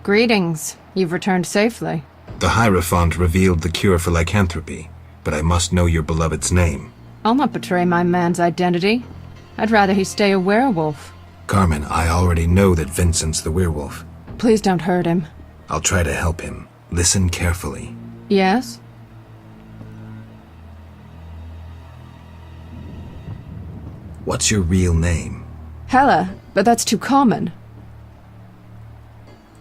Greetings. You've returned safely. The Hierophant revealed the cure for lycanthropy, but I must know your beloved's name. I'll not betray my man's identity. I'd rather he stay a werewolf. Carmen, I already know that Vincent's the werewolf. Please don't hurt him. I'll try to help him. Listen carefully. Yes? What's your real name? Hella, but that's too common.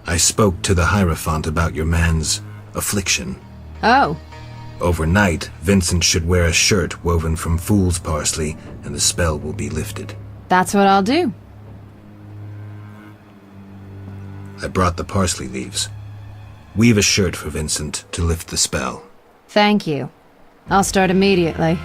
I spoke to the Hierophant about your man's affliction. Oh. Overnight, Vincent should wear a shirt woven from fool's parsley, and the spell will be lifted. That's what I'll do. I brought the parsley leaves. Weave a shirt for Vincent to lift the spell. Thank you. I'll start immediately.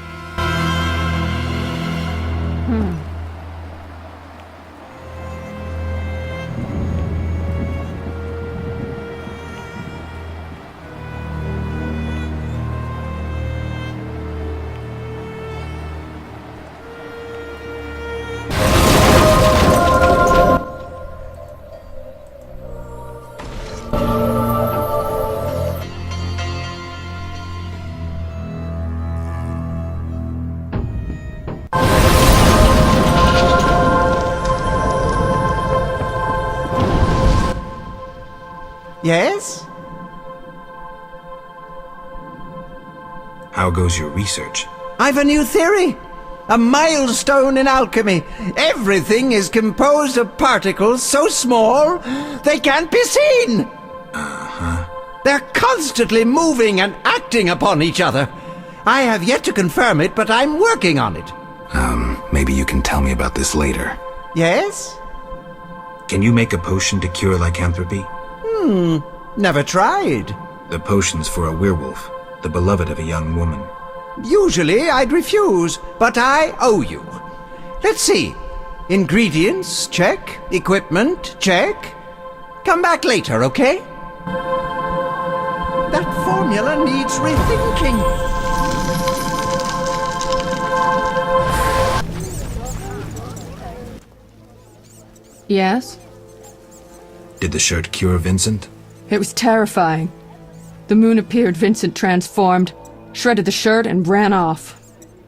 Yes? How goes your research? I've a new theory. A milestone in alchemy. Everything is composed of particles so small they can't be seen. Uh-huh. They're constantly moving and acting upon each other. I have yet to confirm it, but I'm working on it. Maybe you can tell me about this later. Yes? Can you make a potion to cure lycanthropy? Never tried. The potion's for a werewolf, the beloved of a young woman. Usually I'd refuse, but I owe you. Let's see. Ingredients, check. Equipment, check. Come back later, okay? That formula needs rethinking. Yes? Did the shirt cure Vincent? It was terrifying. The moon appeared, Vincent transformed, shredded the shirt, and ran off.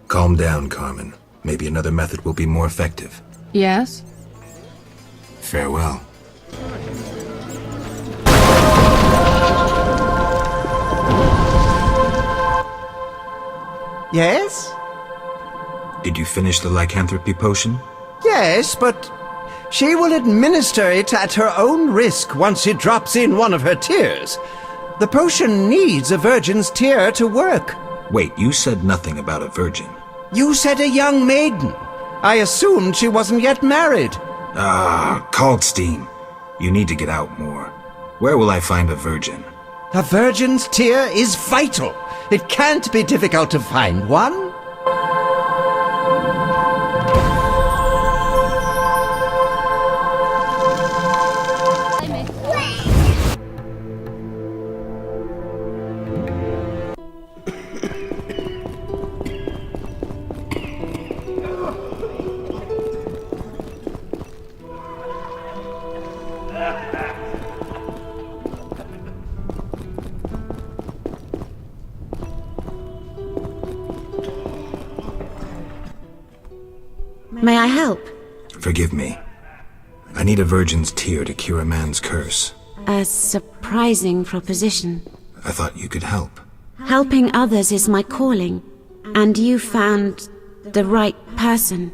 Calm down, Carmen. Maybe another method will be more effective. Yes? Farewell. Yes? Did you finish the lycanthropy potion? Yes, but she will administer it at her own risk once she drops in one of her tears. The potion needs a virgin's tear to work. Wait, you said nothing about a virgin. You said a young maiden. I assumed she wasn't yet married. Kalkstein. You need to get out more. Where will I find a virgin? A virgin's tear is vital. It can't be difficult to find one. May I help? Forgive me. I need a virgin's tear to cure a man's curse. A surprising proposition. I thought you could help. Helping others is my calling, and you found the right person.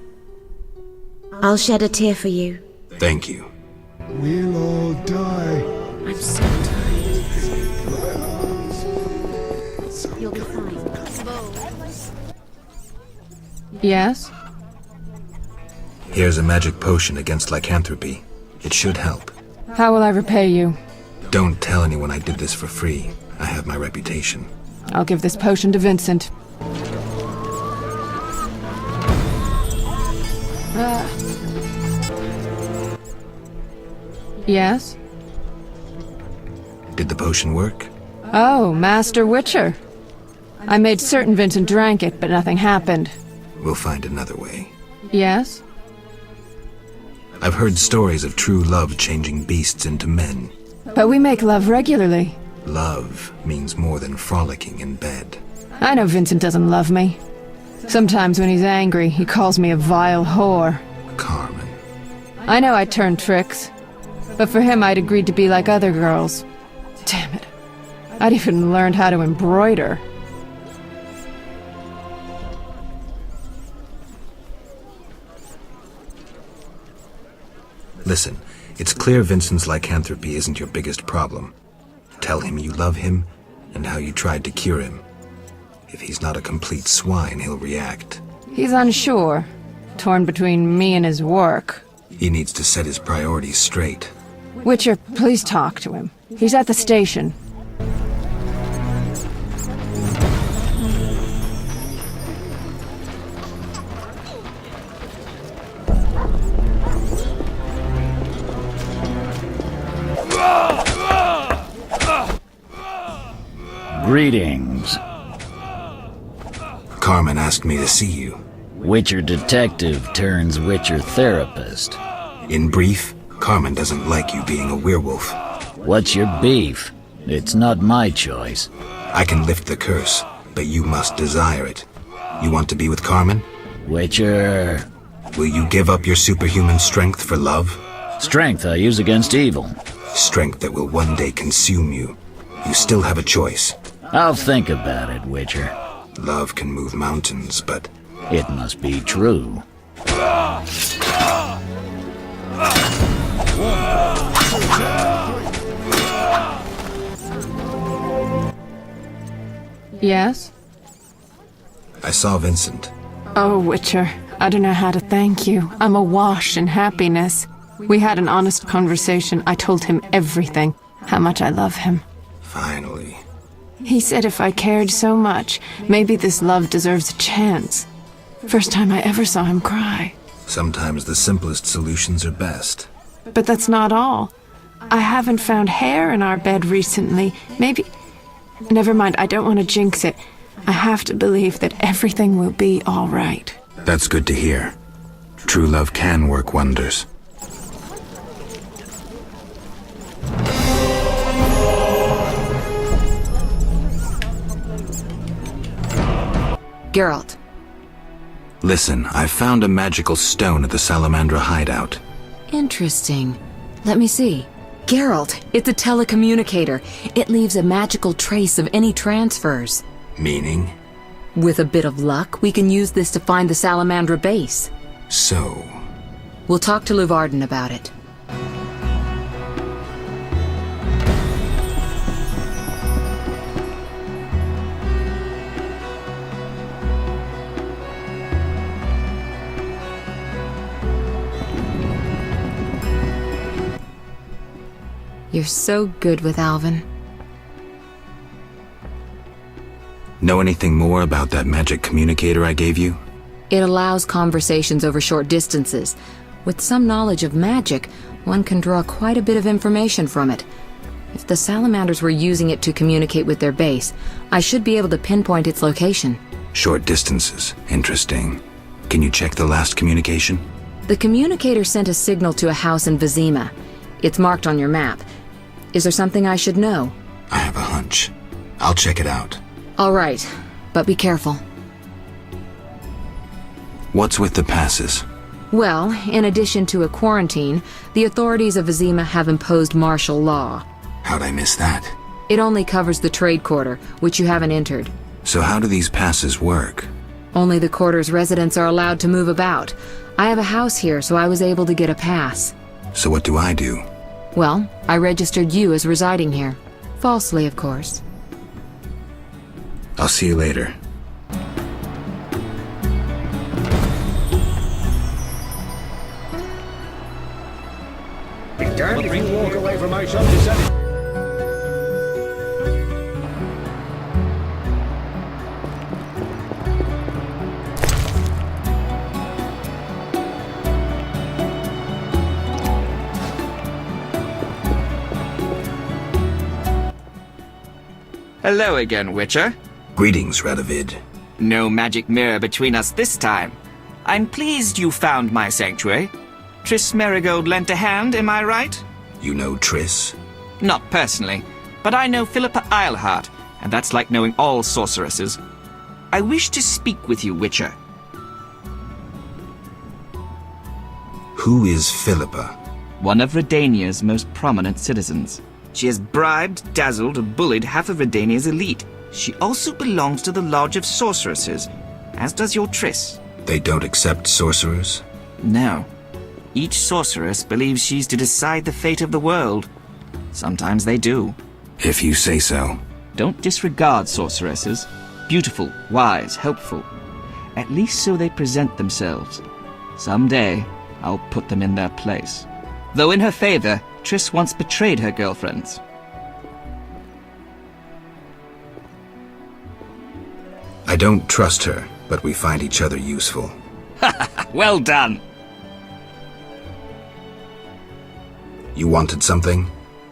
I'll shed a tear for you. Thank you. We'll all die. I'm so tired. You'll be fine. Yes? Here's a magic potion against lycanthropy. It should help. How will I repay you? Don't tell anyone I did this for free. I have my reputation. I'll give this potion to Vincent. Yes? Did the potion work? Oh, Master Witcher. I made certain Vincent drank it, but nothing happened. We'll find another way. Yes? I've heard stories of true love changing beasts into men. But we make love regularly. Love means more than frolicking in bed. I know Vincent doesn't love me. Sometimes when he's angry, he calls me a vile whore. Carmen. I know I turn tricks, but for him I'd agreed to be like other girls. Damn it. I'd even learned how to embroider. Listen, it's clear Vincent's lycanthropy isn't your biggest problem. Tell him you love him and how you tried to cure him. If he's not a complete swine, he'll react. He's unsure, torn between me and his work. He needs to set his priorities straight. Witcher, please talk to him. He's at the station. Greetings. Carmen asked me to see you. Witcher detective turns Witcher therapist. In brief, Carmen doesn't like you being a werewolf. What's your beef? It's not my choice. I can lift the curse, but you must desire it. You want to be with Carmen? Witcher... Will you give up your superhuman strength for love? Strength I use against evil. Strength that will one day consume you. You still have a choice. I'll think about it, Witcher. Love can move mountains, but... It must be true. Yes? I saw Vincent. Oh, Witcher, I don't know how to thank you. I'm awash in happiness. We had an honest conversation. I told him everything, how much I love him. Finally. He said if I cared so much, maybe this love deserves a chance. First time I ever saw him cry. Sometimes the simplest solutions are best. But that's not all. I haven't found hair in our bed recently. Maybe... Never mind, I don't want to jinx it. I have to believe that everything will be all right. That's good to hear. True love can work wonders. Geralt. Listen, I found a magical stone at the Salamandra hideout. Interesting. Let me see. Geralt, it's a telecommunicator. It leaves a magical trace of any transfers. Meaning? With a bit of luck, we can use this to find the Salamandra base. So... We'll talk to Luvarden about it. You're so good with Alvin. Know anything more about that magic communicator I gave you? It allows conversations over short distances. With some knowledge of magic, one can draw quite a bit of information from it. If the salamanders were using it to communicate with their base, I should be able to pinpoint its location. Short distances. Interesting. Can you check the last communication? The communicator sent a signal to a house in Vizima. It's marked on your map. Is there something I should know? I have a hunch. I'll check it out. All right, but be careful. What's with the passes? Well, in addition to a quarantine, the authorities of Vizima have imposed martial law. How'd I miss that? It only covers the trade quarter, which you haven't entered. So how do these passes work? Only the quarter's residents are allowed to move about. I have a house here, so I was able to get a pass. So what do I do? Well, I registered you as residing here. Falsely, of course. I'll see you later. Be damned if you walk away from my shop this Saturday. Hello again, Witcher. Greetings, Radovid. No magic mirror between us this time. I'm pleased you found my sanctuary. Triss Merigold lent a hand, am I right? You know Triss? Not personally, but I know Philippa Eilhart, and that's like knowing all sorceresses. I wish to speak with you, Witcher. Who is Philippa? One of Redania's most prominent citizens. She has bribed, dazzled, and bullied half of Redania's elite. She also belongs to the Lodge of Sorceresses, as does your Triss. They don't accept sorcerers? No. Each sorceress believes she's to decide the fate of the world. Sometimes they do. If you say so. Don't disregard sorceresses. Beautiful, wise, helpful. At least so they present themselves. Someday, I'll put them in their place. Though in her favor, Triss once betrayed her girlfriends. I don't trust her, but we find each other useful. Well done! You wanted something?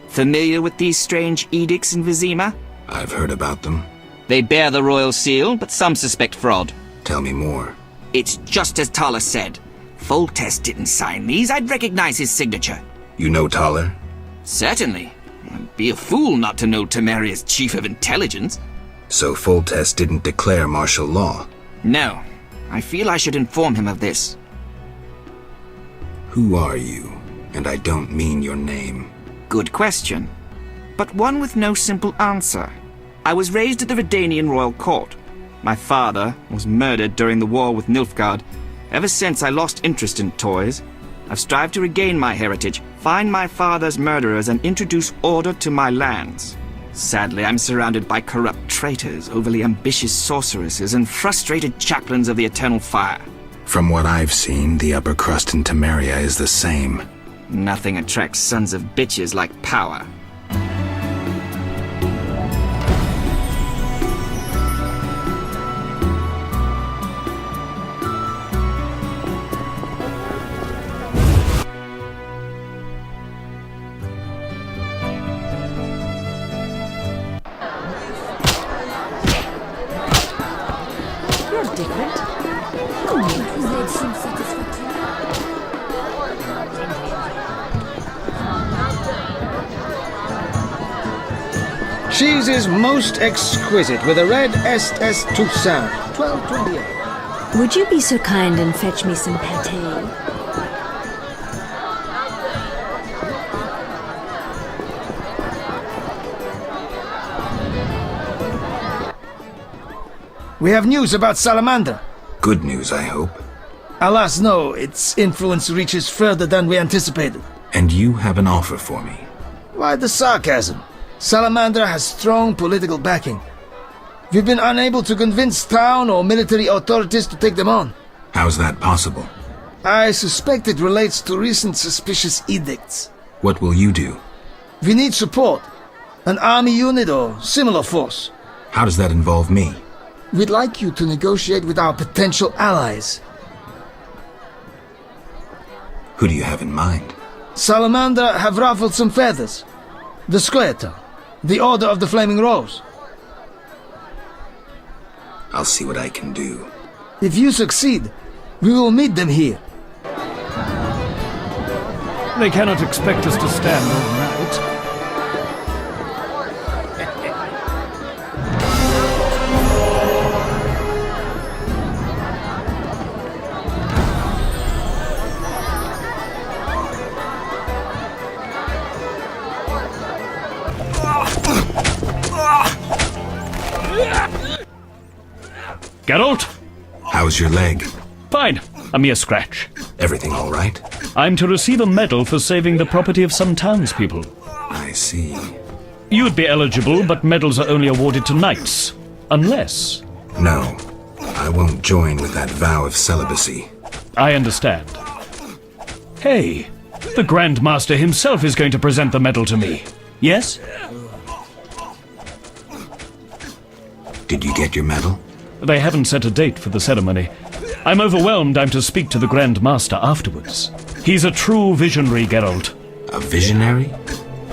Familiar with these strange edicts in Vizima? I've heard about them. They bear the royal seal, but some suspect fraud. Tell me more. It's just as Tala said. Foltest didn't sign these. I'd recognize his signature. You know Taller? Certainly. I'd be a fool not to know Temeria's chief of intelligence. So Foltest didn't declare martial law? No. I feel I should inform him of this. Who are you? And I don't mean your name. Good question. But one with no simple answer. I was raised at the Redanian royal court. My father was murdered during the war with Nilfgaard. Ever since I lost interest in toys, I've strived to regain my heritage, find my father's murderers, and introduce order to my lands. Sadly, I'm surrounded by corrupt traitors, overly ambitious sorceresses, and frustrated chaplains of the Eternal Fire. From what I've seen, the upper crust in Temeria is the same. Nothing attracts sons of bitches like power. Cheese is most exquisite with a red SS Toussaint. 12.28. Would you be so kind and fetch me some pâté? We have news about Salamander. Good news, I hope. Alas, no. Its influence reaches further than we anticipated. And you have an offer for me. Why the sarcasm? Salamander has strong political backing. We've been unable to convince town or military authorities to take them on. How's that possible? I suspect it relates to recent suspicious edicts. What will you do? We need support. An army unit or similar force. How does that involve me? We'd like you to negotiate with our potential allies. Who do you have in mind? Salamander have ruffled some feathers. The Squareton. The Order of the Flaming Rose. I'll see what I can do. If you succeed, we will meet them here. They cannot expect us to stand all night. Geralt? How's your leg? Fine. A mere scratch. Everything all right? I'm to receive a medal for saving the property of some townspeople. I see. You'd be eligible, but medals are only awarded to knights. Unless... No. I won't join with that vow of celibacy. I understand. Hey, the Grand Master himself is going to present the medal to me. Yes? Did you get your medal? They haven't set a date for the ceremony. I'm overwhelmed I'm to speak to the Grand Master afterwards. He's a true visionary, Geralt. A visionary?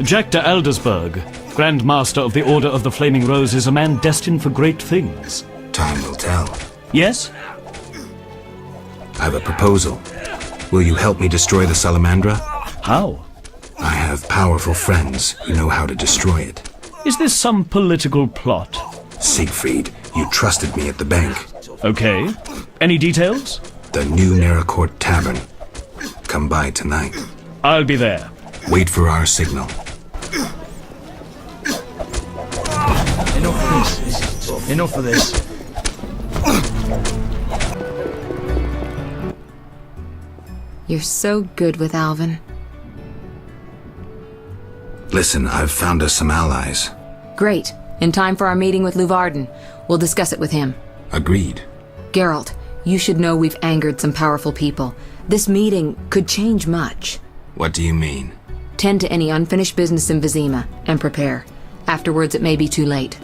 Jack de Aldersberg, Grand Master of the Order of the Flaming Rose, is a man destined for great things. Time will tell. Yes? I have a proposal. Will you help me destroy the Salamandra? How? I have have powerful friends who know how to destroy it. Is this some political plot? Siegfried, you trusted me at the bank. Okay. Any details? The new Naracourt Tavern. Come by tonight. I'll be there. Wait for our signal. Enough of this. Enough of this. You're so good with Alvin. Listen, I've found us some allies. Great. In time for our meeting with Luvarden. We'll discuss it with him. Agreed. Geralt, you should know we've angered some powerful people. This meeting could change much. What do you mean? Tend to any unfinished business in Vizima, and prepare. Afterwards, it may be too late.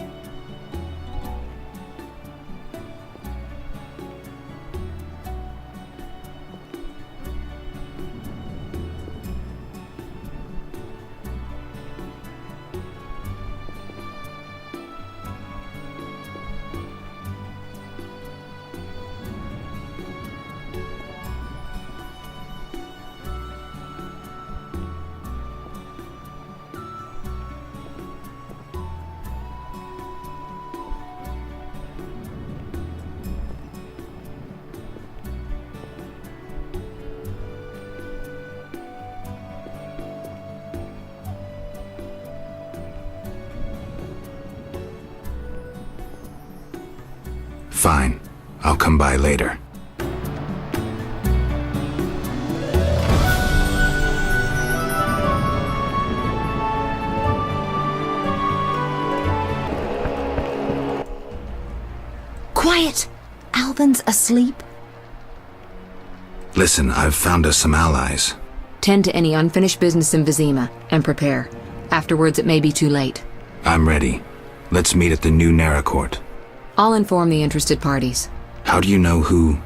Fine. I'll come by later. Quiet! Alvin's asleep. Listen, I've found us some allies. Tend to any unfinished business in Vizima, and prepare. Afterwards, it may be too late. I'm ready. Let's meet at the new Naracourt. I'll inform the interested parties. How do you know who?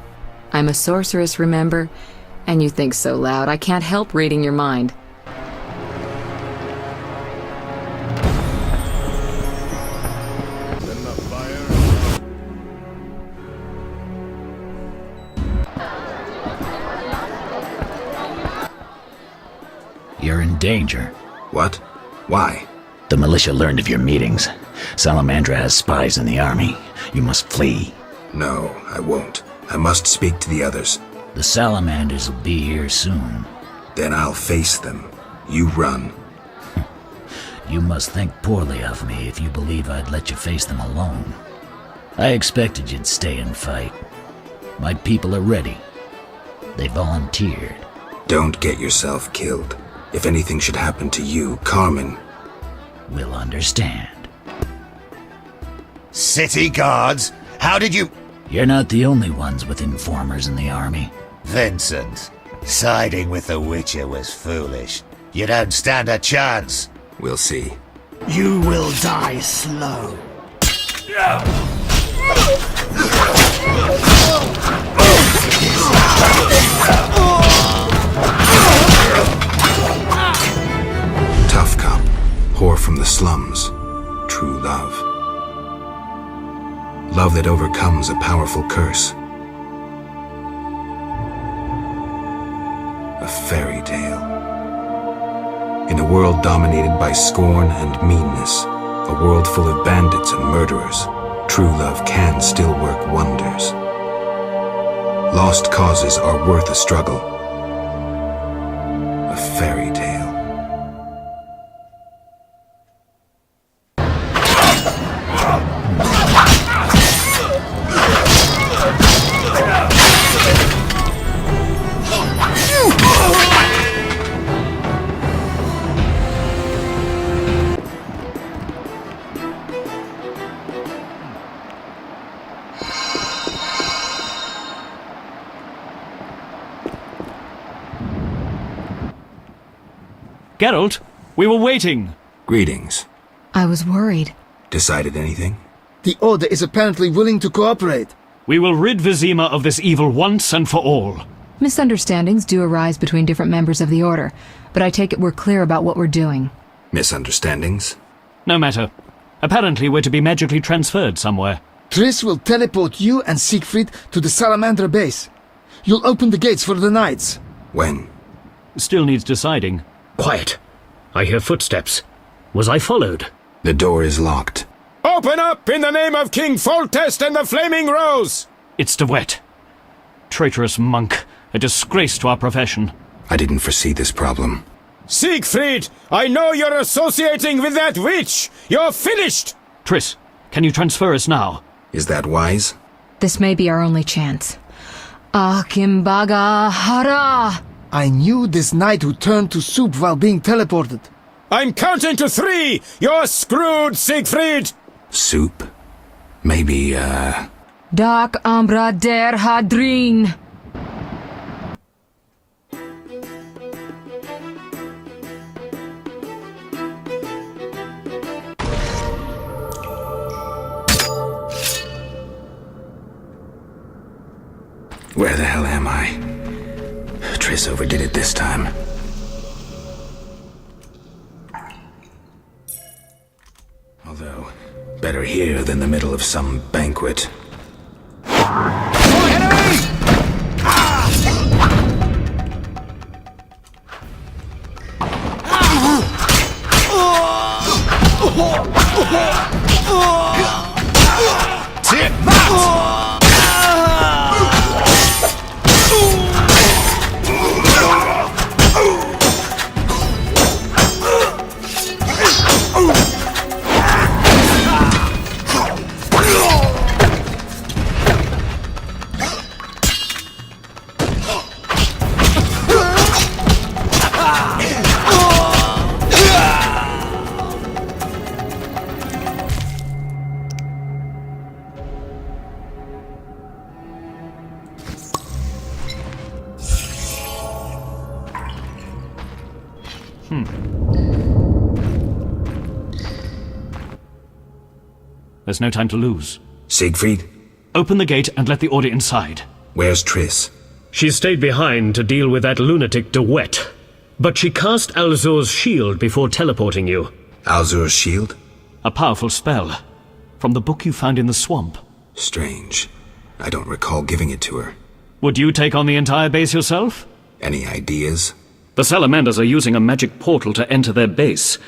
I'm a sorceress, remember? And you think so loud, I can't help reading your mind. You're in danger. What? Why? The militia learned of your meetings. Salamandra has spies in the army. You must flee. No, I won't. I must speak to the others. The Salamanders will be here soon. Then I'll face them. You run. You must think poorly of me if you believe I'd let you face them alone. I expected you'd stay and fight. My people are ready. They volunteered. Don't get yourself killed. If anything should happen to you, Carmen will understand. City guards? How did you... You're not the only ones with informers in the army. Vincent, siding with the Witcher was foolish. You don't stand a chance. We'll see. You will die slow. Tough cop, whore from the slums, true love. Love that overcomes a powerful curse. A fairy tale. In a world dominated by scorn and meanness, a world full of bandits and murderers, true love can still work wonders. Lost causes are worth a struggle. A fairy tale. Geralt, we were waiting. Greetings. I was worried. Decided anything? The Order is apparently willing to cooperate. We will rid Vizima of this evil once and for all. Misunderstandings do arise between different members of the Order, but I take it we're clear about what we're doing. Misunderstandings? No matter. Apparently we're to be magically transferred somewhere. Triss will teleport you and Siegfried to the Salamander base. You'll open the gates for the knights. When? Still needs deciding. Quiet. I hear footsteps. Was I followed? The door is locked. Open up in the name of King Foltest and the Flaming Rose! It's DeWitt. Traitorous monk. A disgrace to our profession. I didn't foresee this problem. Siegfried, I know you're associating with that witch! You're finished! Triss, can you transfer us now? Is that wise? This may be our only chance. Akimbaga Hara! I knew this knight who turned to soup while being teleported. I'm counting to 3! You're screwed, Siegfried! Soup? Maybe, Dark Ambra der Hadrin! Where the hell am I? Triss overdid it this time. Although, better here than the middle of some banquet. Take that! There's no time to lose. Siegfried? Open the gate and let the order inside. Where's Triss? She stayed behind to deal with that lunatic DeWitt. But she cast Alzur's shield before teleporting you. Alzur's shield? A powerful spell. From the book you found in the swamp. Strange. I don't recall giving it to her. Would you take on the entire base yourself? Any ideas? The salamanders are using a magic portal to enter their base.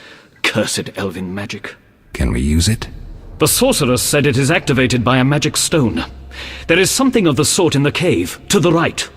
Cursed elven magic. Can we use it? The sorceress said it is activated by a magic stone. There is something of the sort in the cave, to the right.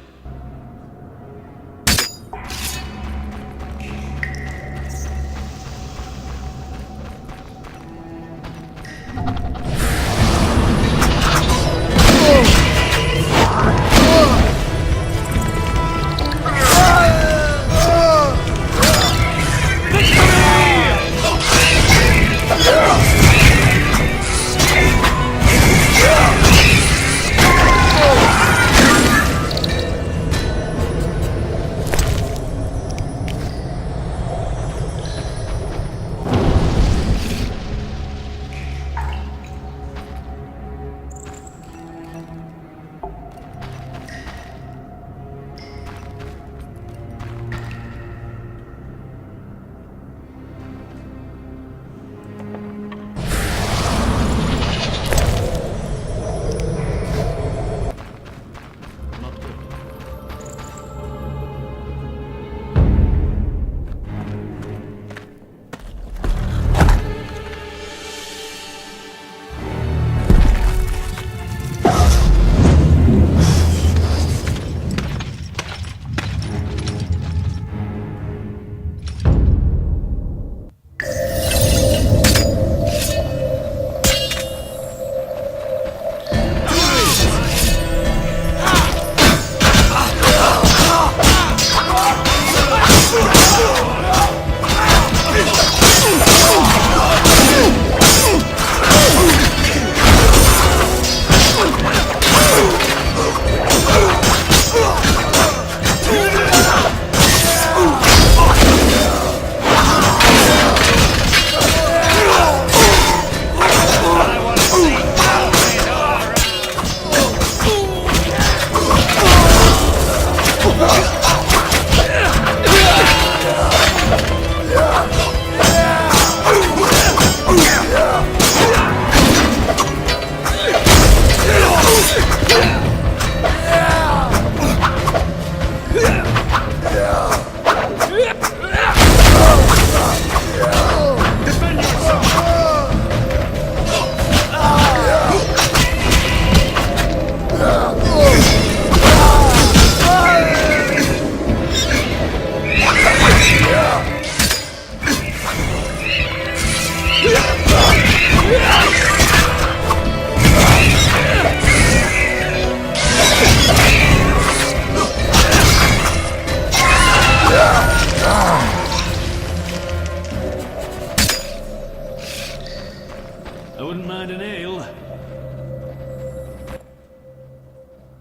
I wouldn't mind an ale.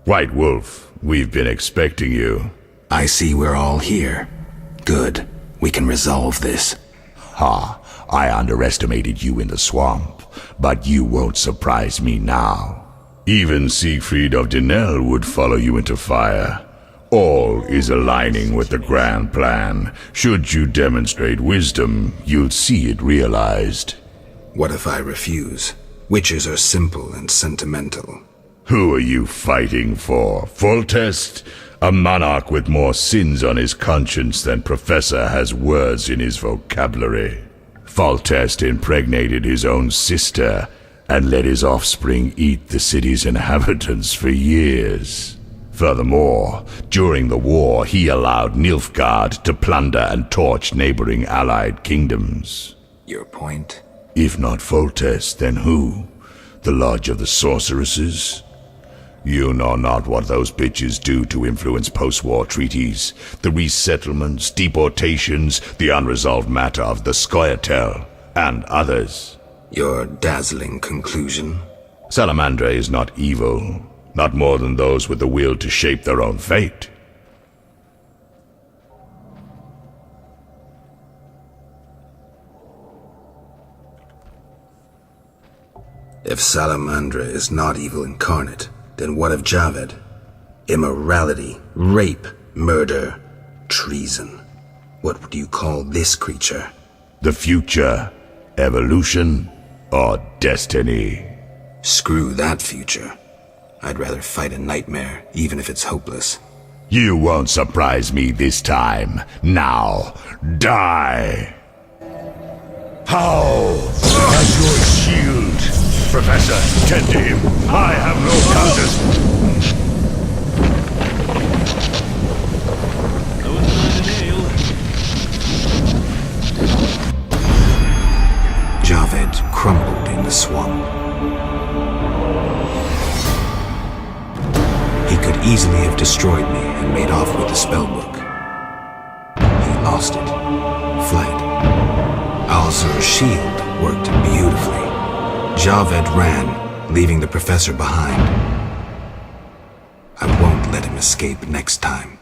White Wolf, we've been expecting you. I see we're all here. Good. We can resolve this. Ha! I underestimated you in the swamp, but you won't surprise me now. Even Siegfried of Denel would follow you into fire. All is aligning with the grand plan. Should you demonstrate wisdom, you'll see it realized. What if I refuse? Witches are simple and sentimental. Who are you fighting for? Foltest? A monarch with more sins on his conscience than Professor has words in his vocabulary. Foltest impregnated his own sister and let his offspring eat the city's inhabitants for years. Furthermore, during the war, he allowed Nilfgaard to plunder and torch neighboring allied kingdoms. Your point? If not Foltest, then who? The Lodge of the Sorceresses? You know not what those bitches do to influence post-war treaties, the resettlements, deportations, the unresolved matter of the Scoia'tael, and others. Your dazzling conclusion? Salamandra is not evil, not more than those with the will to shape their own fate. If Salamandra is not evil incarnate, then what of Javed? Immorality, rape, murder, treason. What would you call this creature? The future, evolution, or destiny? Screw that future. I'd rather fight a nightmare, even if it's hopeless. You won't surprise me this time. Now, die! How? At your shield! Professor, tend to him. I have no counters. I wouldn't mind an ale. Javed crumbled in the swamp. He could easily have destroyed me and made off with the spellbook. He lost it, fled. Alzur's shield worked beautifully. Javed ran, leaving the professor behind. I won't let him escape next time.